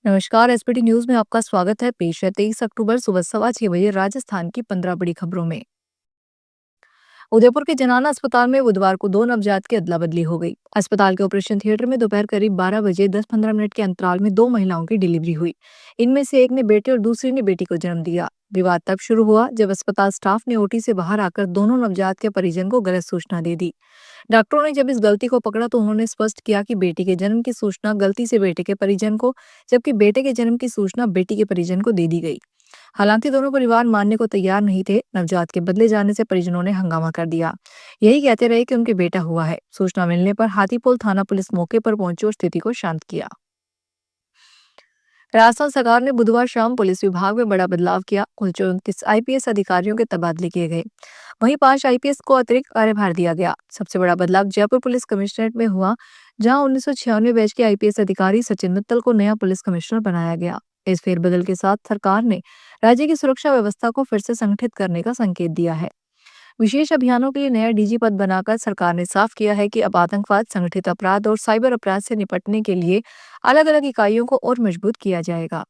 नमस्कार। SPT news में आपका स्वागत है। पेश है 23 अक्टूबर सुबह 6:15 राजस्थान की 15 बड़ी खबरों में। उदयपुर के जनाना अस्पताल में बुधवार को दो नवजात की अदला बदली हो गई। अस्पताल के ऑपरेशन थिएटर में दोपहर करीब 12 बजे 10-15 मिनट के अंतराल में दो महिलाओं की डिलीवरी हुई। इनमें से एक ने बेटे और दूसरी ने बेटी को जन्म दिया। विवाद तब शुरू हुआ जब अस्पताल स्टाफ ने ओटी से बाहर आकर दोनों नवजात के परिजन को गलत सूचना दे दी। डॉक्टरों ने जब इस गलती को पकड़ा तो उन्होंने स्पष्ट किया कि बेटी के जन्म की सूचना गलती से बेटे के परिजन को, जबकि बेटे के जन्म की सूचना बेटी के परिजन को दे दी गई। हालांकि दोनों परिवार मानने को तैयार नहीं थे। नवजात के बदले जाने से परिजनों ने हंगामा कर दिया। यही कहते रहे कि उनके बेटा हुआ है। सूचना मिलने पर हाथीपोल थाना पुलिस मौके पर पहुंची और स्थिति को शांत किया। राजस्थान सरकार ने बुधवार शाम पुलिस विभाग में बड़ा बदलाव किया। कुल 34 आईपीएस अधिकारियों के तबादले किए गए। वहीं 5 आईपीएस को अतिरिक्त कार्यभार दिया गया। सबसे बड़ा बदलाव जयपुर पुलिस कमिश्नरेट में हुआ, जहां 1996 बैच के आईपीएस अधिकारी सचिन मित्तल को नया पुलिस कमिश्नर बनाया गया। इस फेरबदल के साथ सरकार ने राज्य की सुरक्षा व्यवस्था को फिर से संगठित करने का संकेत दिया है। विशेष अभियानों के लिए नया डीजी पद बनाकर सरकार ने साफ किया है कि अब आतंकवाद, संगठित अपराध और साइबर अपराध से निपटने के लिए अलग अलग इकाइयों को और मजबूत किया जाएगा।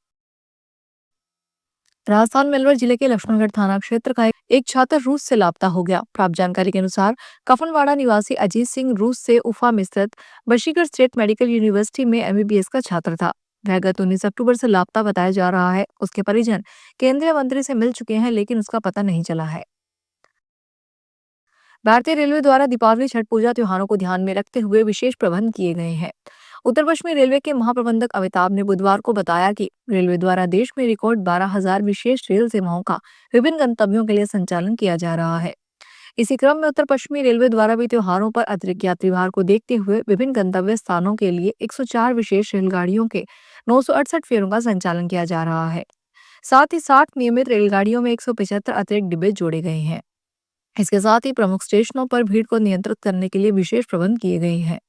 राजस्थान में अलवर जिले के लक्ष्मणगढ़ थाना क्षेत्र का एक छात्र रूस से लापता हो गया। प्राप्त जानकारी के अनुसार कफनवाड़ा निवासी अजीत सिंह रूस से उफा में स्थित बशीगर स्टेट मेडिकल यूनिवर्सिटी में एमबीबीएस का छात्र था। वह गत 19 अक्टूबर से लापता बताया जा रहा है। उसके परिजन केंद्रीय मंत्री से मिल चुके हैं, लेकिन उसका पता नहीं चला है। भारतीय रेलवे द्वारा दीपावली, छठ पूजा त्योहारों को ध्यान में रखते हुए विशेष प्रबंध किए गए हैं। उत्तर पश्चिमी रेलवे के महाप्रबंधक अमिताभ ने बुधवार को बताया कि रेलवे द्वारा देश में रिकॉर्ड 12,000 विशेष रेल सेवाओं का विभिन्न गंतव्यों के लिए संचालन किया जा रहा है। इसी क्रम में उत्तर पश्चिमी रेलवे द्वारा भी त्योहारों पर अतिरिक्त यात्री भार को देखते हुए विभिन्न गंतव्य स्थानों के लिए 104 विशेष रेलगाड़ियों के 968 फेरों का संचालन किया जा रहा है। साथ ही 60 नियमित रेलगाड़ियों में 175 अतिरिक्त डिब्बे जोड़े गए हैं। इसके साथ ही प्रमुख स्टेशनों पर भीड़ को नियंत्रित करने के लिए विशेष प्रबंध किए गए हैं।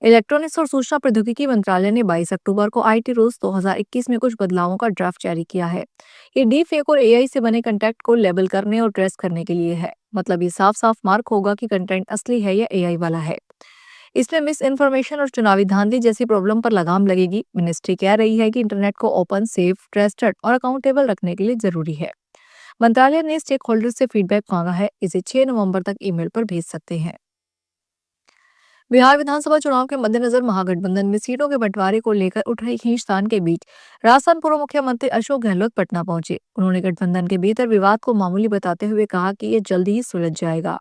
इलेक्ट्रॉनिक्स और सूचना प्रौद्योगिकी मंत्रालय ने 22 अक्टूबर को आईटी रूल्स 2021 में कुछ बदलावों का ड्राफ्ट जारी किया है। ये डीप फेक और एआई से बने कंटेंट को लेबल करने और ट्रेस करने के लिए है। मतलब ये साफ साफ मार्क होगा कि कंटेंट असली है या एआई वाला है। इसमें मिस इन्फॉर्मेशन और चुनावी धांधली जैसी प्रॉब्लम पर लगाम लगेगी। मिनिस्ट्री कह रही है कि इंटरनेट को ओपन, सेफ, ट्रस्टेड और अकाउंटेबल रखने के लिए जरूरी है। मंत्रालय ने स्टेक होल्डर से फीडबैक मांगा है। इसे 6 नवंबर तक ईमेल पर भेज सकते हैं। बिहार विधानसभा चुनाव के मद्देनजर महागठबंधन में सीटों के बंटवारे को लेकर उठ रही खींचतान के बीच राजस्थान पूर्व मुख्यमंत्री अशोक गहलोत पटना पहुंचे। उन्होंने गठबंधन के भीतर विवाद को मामूली बताते हुए कहा कि ये जल्दी ही सुलझ जाएगा।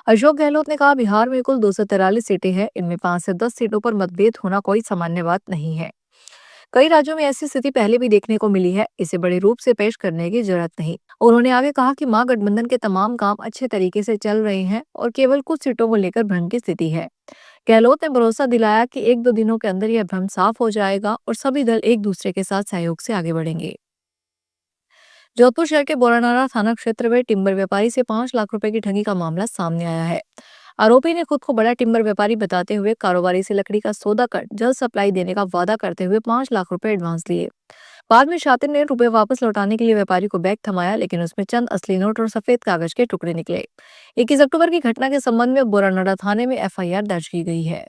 अशोक गहलोत ने कहा, बिहार में कुल 243 सीटें हैं। इनमें 5 से 10 सीटों पर मतभेद होना कोई सामान्य बात नहीं है। कई राज्यों में ऐसी स्थिति पहले भी देखने को मिली है। इसे बड़े रूप से पेश करने की जरूरत नहीं। उन्होंने आगे कहा कि महागठबंधन के तमाम काम अच्छे तरीके से चल रहे हैं और केवल कुछ सीटों को लेकर भ्रम की स्थिति है। गहलोत ने भरोसा दिलाया कि 1-2 दिनों के अंदर यह भ्रम साफ हो जाएगा और सभी दल एक दूसरे के साथ सहयोग से आगे बढ़ेंगे। जोधपुर शहर के बोरानारा थाना क्षेत्र में टिम्बर व्यापारी से 5 लाख रुपए की ठगी का मामला सामने आया है। आरोपी ने खुद को बड़ा टिम्बर व्यापारी बताते हुए कारोबारी से लकड़ी का सौदा कर जल्द सप्लाई देने का वादा करते हुए 5 लाख रुपए एडवांस लिए। बाद में शातिर ने रुपए वापस लौटाने के लिए व्यापारी को बैग थमाया, लेकिन उसमें चंद असली नोट और सफेद कागज के टुकड़े निकले। 21 अक्टूबर की घटना के संबंध में बोरानारा थाने में एफआईआर दर्ज की गई है।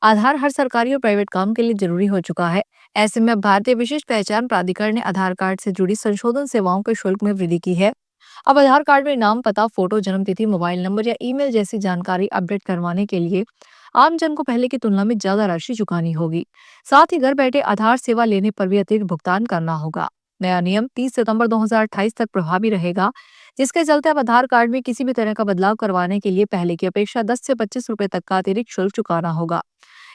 आधार हर सरकारी और प्राइवेट काम के लिए जरूरी हो चुका है। ऐसे में अब भारतीय विशिष्ट पहचान प्राधिकरण ने आधार कार्ड से जुड़ी संशोधन सेवाओं के शुल्क में वृद्धि की है। अब आधार कार्ड में नाम, पता, फोटो, जन्मतिथि, मोबाइल नंबर या ईमेल जैसी जानकारी अपडेट करवाने के लिए आम जन को पहले की तुलना में ज्यादा राशि चुकानी होगी। साथ ही घर बैठे आधार सेवा लेने पर भी अतिरिक्त भुगतान करना होगा। नया नियम 30 सितंबर 2028 तक प्रभावी रहेगा, जिसके चलते अब आधार कार्ड में किसी भी तरह का बदलाव करवाने के लिए पहले की अपेक्षा 10 से 25 रुपए तक का अतिरिक्त शुल्क चुकाना होगा।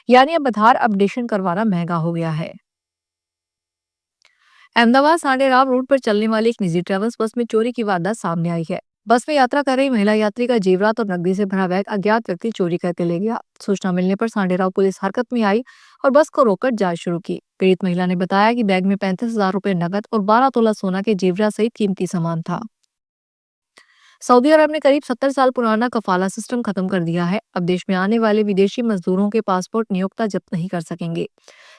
यानी अब आधार अपडेशन करवाना महंगा हो गया है। अहमदाबाद सांडेराव रूट पर चलने वाली एक निजी ट्रेवल्स बस में चोरी की वारदात सामने आई है। बस में यात्रा कर रही महिला यात्री का जेवरात और नकदी से भरा बैग अज्ञात व्यक्ति चोरी करके ले गया। सूचना मिलने पर सांडेराव पुलिस हरकत में आई और बस को रोककर जांच शुरू की। पीड़ित महिला ने बताया कि बैग में 35,000 रुपए नकद और 12 तोला सोना के जेवरात सहित कीमती सामान था। सऊदी अरब ने करीब 70 साल पुराना कफाला सिस्टम खत्म कर दिया है। अब देश में आने वाले विदेशी मजदूरों के पासपोर्ट नियोक्ता जब्त नहीं कर सकेंगे।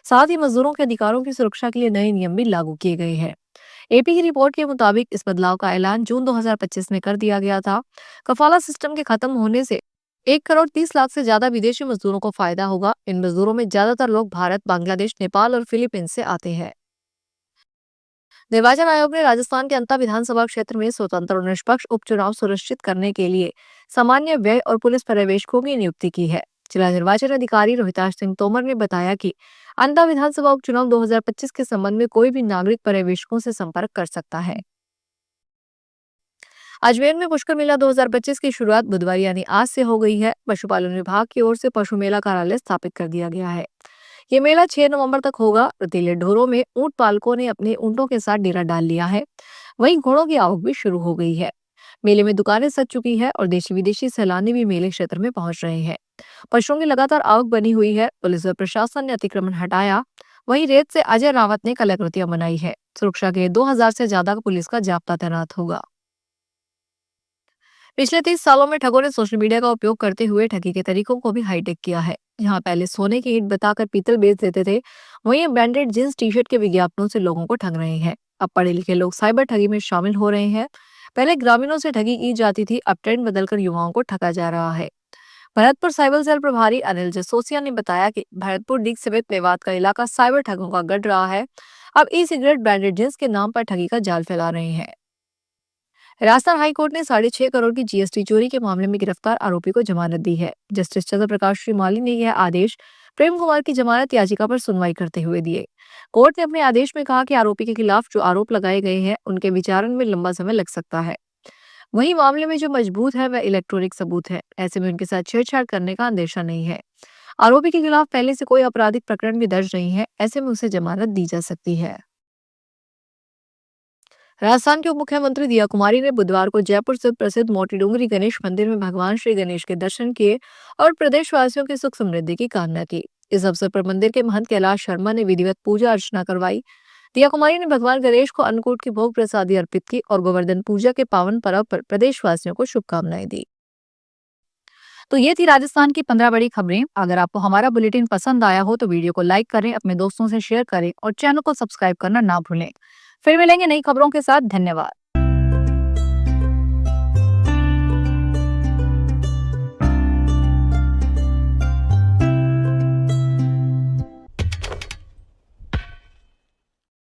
साथ ही मजदूरों के अधिकारों की सुरक्षा के लिए नए नियम भी लागू किए गए हैं। एपी की रिपोर्ट के मुताबिक इस बदलाव का ऐलान जून 2025 में कर दिया गया था। कफाला सिस्टम के खत्म होने से 1 करोड़ 30 लाख से ज्यादा विदेशी मजदूरों को फायदा होगा। इन मजदूरों में ज्यादातर लोग भारत, बांग्लादेश, नेपाल और फिलीपींस से आते हैं। निर्वाचन आयोग ने राजस्थान के अंता विधानसभा क्षेत्र में स्वतंत्र और निष्पक्ष उपचुनाव सुनिश्चित करने के लिए सामान्य व्यय और पुलिस पर्यवेक्षकों की नियुक्ति की है। जिला निर्वाचन अधिकारी रोहिताश सिंह तोमर ने बताया कि अंता विधानसभा उपचुनाव 2025 के संबंध में कोई भी नागरिक पर्यवेक्षकों से संपर्क कर सकता है। अजमेर में पुष्कर मेला 2025 की शुरुआत बुधवार यानी आज से हो गई है। पशुपालन विभाग की ओर से पशु मेला कार्यालय स्थापित कर दिया गया है। ये मेला 6 नवंबर तक होगा। रतीले ढोरों में ऊंट पालकों ने अपने ऊंटों के साथ डेरा डाल लिया है। वहीं घोड़ों की आवक भी शुरू हो गई है। मेले में दुकानें सज चुकी है और देशी विदेशी सैलानी भी मेले क्षेत्र में पहुंच रहे हैं। पशुओं की लगातार आवक बनी हुई है। पुलिस व प्रशासन ने अतिक्रमण हटाया। वहीं रेत से अजय रावत ने कलाकृतियां बनाई है। सुरक्षा के 2000 से ज्यादा पुलिस का जाब्ता तैनात होगा। पिछले 30 सालों में ठगों ने सोशल मीडिया का उपयोग करते हुए ठगी के तरीकों को भी हाईटेक किया है। जहां पहले सोने की ईंट बताकर पीतल बेच देते थे, वहीं ब्रांडेड जींस टी शर्ट के विज्ञापनों से लोगों को ठग रहे हैं। अब पढ़े लिखे लोग साइबर ठगी में शामिल हो रहे हैं। पहले ग्रामीणों से ठगी की जाती थी, अब ट्रेंड बदलकर युवाओं को ठगा जा रहा है। भरतपुर साइबर सेल प्रभारी अनिल जसोसिया ने बताया कि भरतपुर डीग समेत मेवात का इलाका साइबर ठगों का गढ़ रहा है। अब ई सिगरेट ब्रांडेड जींस के नाम पर ठगी का जाल फैला रहे हैं। राजस्थान हाईकोर्ट ने 6.5 करोड़ की जीएसटी चोरी के मामले में गिरफ्तार आरोपी को जमानत दी है। जस्टिस चंद्र प्रकाश श्रीमाली ने यह आदेश प्रेम कुमार की जमानत याचिका पर सुनवाई करते हुए दिए। कोर्ट ने अपने आदेश में कहा कि आरोपी के खिलाफ जो आरोप लगाए गए हैं, उनके विचारण में लंबा समय लग सकता है। वहीं मामले में जो मजबूत है वह इलेक्ट्रॉनिक सबूत है। ऐसे में उनके साथ छेड़छाड़ करने का अंदेशा नहीं है। आरोपी के खिलाफ पहले से कोई आपराधिक प्रकरण भी दर्ज नहीं है। ऐसे में उसे जमानत दी जा सकती है। राजस्थान के उप मुख्यमंत्री दिया कुमारी ने बुधवार को जयपुर स्थित प्रसिद्ध मोटी डूंगरी गणेश मंदिर में भगवान श्री गणेश के दर्शन किए और प्रदेशवासियों की सुख समृद्धि की कामना की। इस अवसर पर मंदिर के महंत कैलाश शर्मा ने विधिवत पूजा अर्चना करवाई। दिया कुमारी ने भगवान गणेश को अन्नकूट की भोग प्रसादी अर्पित की और गोवर्धन पूजा के पावन पर्व पर प्रदेशवासियों को शुभकामनाएं दी। तो ये थी राजस्थान की 15 बड़ी खबरें। अगर आपको हमारा बुलेटिन पसंद आया हो तो वीडियो को लाइक करें, अपने दोस्तों से शेयर करें और चैनल को सब्सक्राइब करना ना भूलें। फिर मिलेंगे नई खबरों के साथ। धन्यवाद।